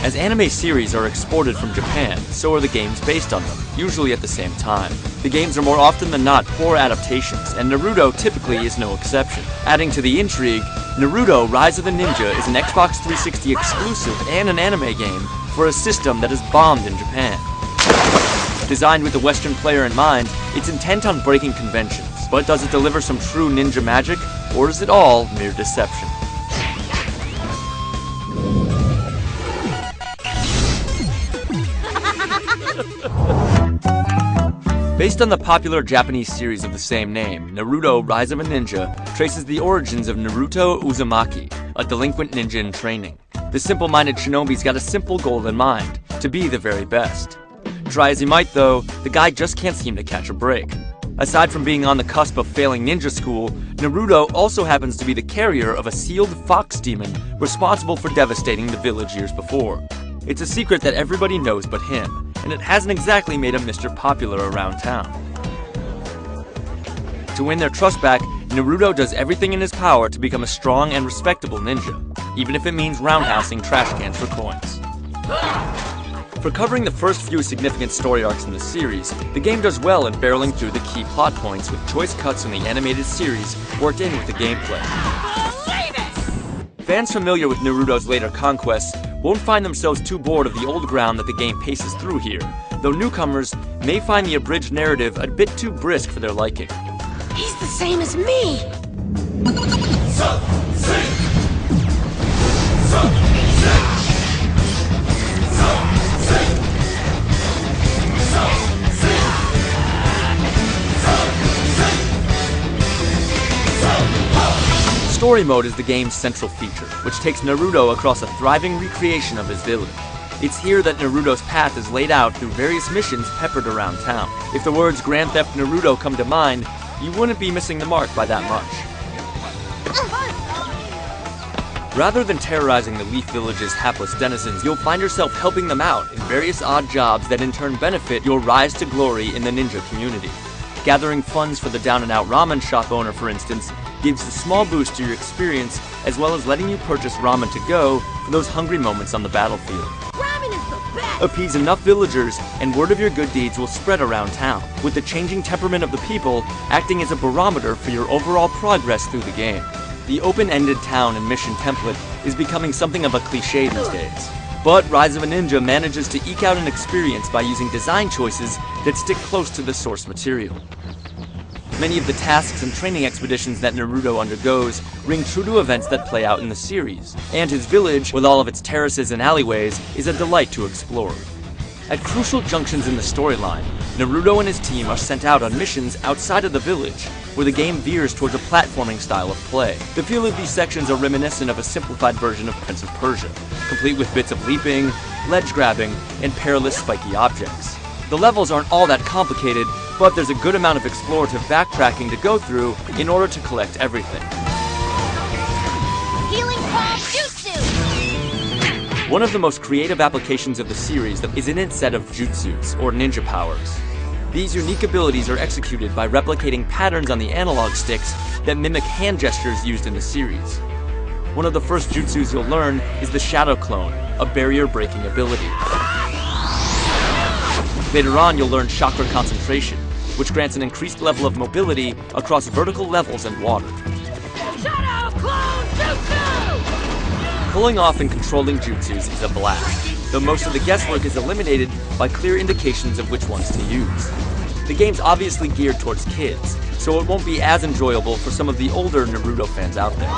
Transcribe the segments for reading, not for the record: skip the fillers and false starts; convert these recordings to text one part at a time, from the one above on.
As anime series are exported from Japan, so are the games based on them, usually at the same time. The games are more often than not poor adaptations, and Naruto typically is no exception. Adding to the intrigue, Naruto Rise of the Ninja is an Xbox 360 exclusive and an anime game for a system that is bombed in Japan. Designed with the Western player in mind, it's intent on breaking conventions. But does it deliver some true ninja magic, or is it all mere deception? Based on the popular Japanese series of the same name, Naruto Rise of a Ninja traces the origins of Naruto Uzumaki, a delinquent ninja in training. The simple-minded shinobi's got a simple goal in mind, to be the very best. Try as he might though, the guy just can't seem to catch a break. Aside from being on the cusp of failing ninja school, Naruto also happens to be the carrier of a sealed fox demon responsible for devastating the village years before. It's a secret that everybody knows but him, and it hasn't exactly made him Mr. Popular around town. To win their trust back, Naruto does everything in his power to become a strong and respectable ninja, even if it means roundhousing trash cans for coins. For covering the first few significant story arcs in the series, the game does well in barreling through the key plot points with choice cuts from the animated series worked in with the gameplay. Fans familiar with Naruto's later conquests won't find themselves too bored of the old ground that the game paces through here, though newcomers may find the abridged narrative a bit too brisk for their liking. He's the same as me! Story mode is the game's central feature, which takes Naruto across a thriving recreation of his village. It's here that Naruto's path is laid out through various missions peppered around town. If the words Grand Theft Naruto come to mind, you wouldn't be missing the mark by that much. Rather than terrorizing the Leaf Village's hapless denizens, you'll find yourself helping them out in various odd jobs that in turn benefit your rise to glory in the ninja community. Gathering funds for the down-and-out ramen shop owner, for instance, gives a small boost to your experience, as well as letting you purchase ramen to go for those hungry moments on the battlefield. Ramen is the best! Appease enough villagers, and word of your good deeds will spread around town, with the changing temperament of the people acting as a barometer for your overall progress through the game. The open-ended town and mission template is becoming something of a cliché these days. But Rise of a Ninja manages to eke out an experience by using design choices that stick close to the source material. Many of the tasks and training expeditions that Naruto undergoes ring true to events that play out in the series, and his village, with all of its terraces and alleyways, is a delight to explore. At crucial junctions in the storyline, Naruto and his team are sent out on missions outside of the village, where the game veers towards a platforming style of play. The feel of these sections are reminiscent of a simplified version of Prince of Persia, complete with bits of leaping, ledge grabbing, and perilous spiky objects. The levels aren't all that complicated, but there's a good amount of explorative backtracking to go through in order to collect everything. Healing Palm Jutsu! One of the most creative applications of the series is in its set of jutsus, or ninja powers. These unique abilities are executed by replicating patterns on the analog sticks that mimic hand gestures used in the series. One of the first jutsus you'll learn is the Shadow Clone, a barrier-breaking ability. Later on, you'll learn Chakra Concentration, which grants an increased level of mobility across vertical levels and water. Shadow Clone Jutsu! Pulling off and controlling jutsus is a blast, though most of the guesswork is eliminated by clear indications of which ones to use. The game's obviously geared towards kids, so it won't be as enjoyable for some of the older Naruto fans out there.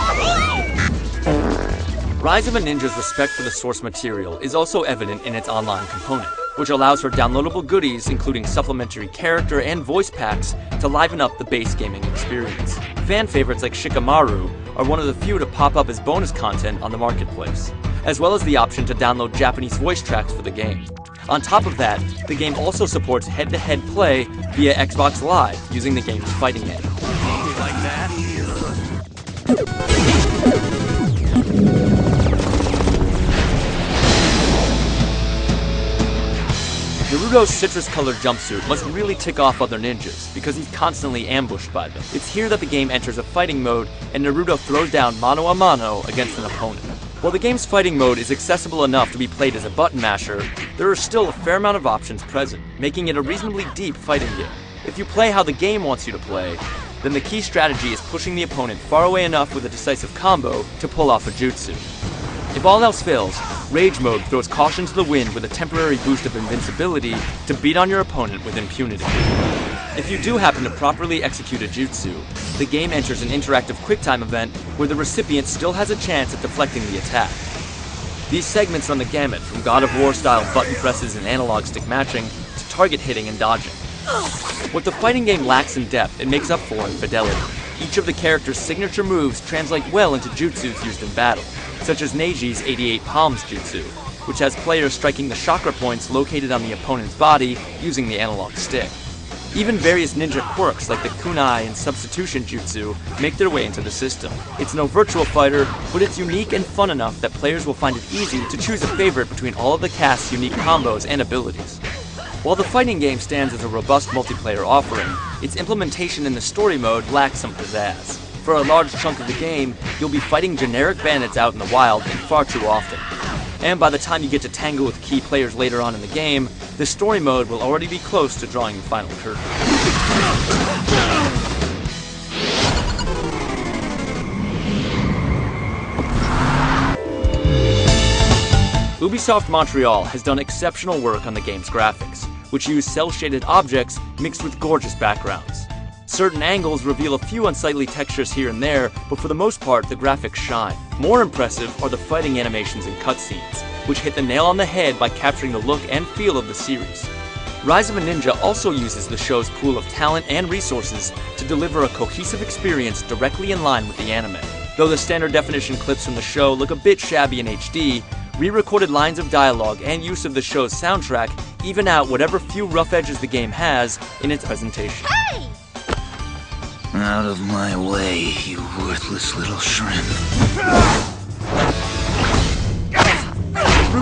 Rise of a Ninja's respect for the source material is also evident in its online component, which allows for downloadable goodies including supplementary character and voice packs to liven up the base gaming experience. Fan favorites like Shikamaru are one of the few to pop up as bonus content on the marketplace, as well as the option to download Japanese voice tracks for the game. On top of that, the game also supports head-to-head play via Xbox Live using the game's fighting engine. Like that? Naruto's citrus-colored jumpsuit must really tick off other ninjas, because he's constantly ambushed by them. It's here that the game enters a fighting mode, and Naruto throws down mano a mano against an opponent. While the game's fighting mode is accessible enough to be played as a button masher, there are still a fair amount of options present, making it a reasonably deep fighting game. If you play how the game wants you to play, then the key strategy is pushing the opponent far away enough with a decisive combo to pull off a jutsu. If all else fails, Rage Mode throws caution to the wind with a temporary boost of invincibility to beat on your opponent with impunity. If you do happen to properly execute a jutsu, the game enters an interactive QuickTime event where the recipient still has a chance at deflecting the attack. These segments run the gamut from God of War style button presses and analog stick matching to target hitting and dodging. What the fighting game lacks in depth, it makes up for in fidelity. Each of the character's signature moves translate well into jutsus used in battle, such as Neiji's 88 Palms jutsu, which has players striking the chakra points located on the opponent's body using the analog stick. Even various ninja quirks like the kunai and substitution jutsu make their way into the system. It's no virtual fighter, but it's unique and fun enough that players will find it easy to choose a favorite between all of the cast's unique combos and abilities. While the fighting game stands as a robust multiplayer offering, its implementation in the story mode lacks some pizzazz. For a large chunk of the game, you'll be fighting generic bandits out in the wild and far too often. And by the time you get to tangle with key players later on in the game, the story mode will already be close to drawing the final curtain. Ubisoft Montreal has done exceptional work on the game's graphics, which use cel-shaded objects mixed with gorgeous backgrounds. Certain angles reveal a few unsightly textures here and there, but for the most part, the graphics shine. More impressive are the fighting animations and cutscenes, which hit the nail on the head by capturing the look and feel of the series. Rise of a Ninja also uses the show's pool of talent and resources to deliver a cohesive experience directly in line with the anime. Though the standard definition clips from the show look a bit shabby in HD, re-recorded lines of dialogue and use of the show's soundtrack even out whatever few rough edges the game has in its presentation. Hey! Out of my way, you worthless little shrimp.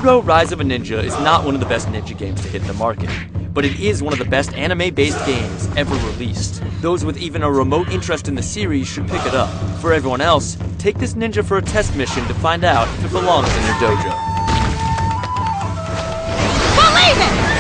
Naruto Rise of a Ninja is not one of the best ninja games to hit the market, but it is one of the best anime-based games ever released. Those with even a remote interest in the series should pick it up. For everyone else, take this ninja for a test mission to find out if it belongs in your dojo. Believe it!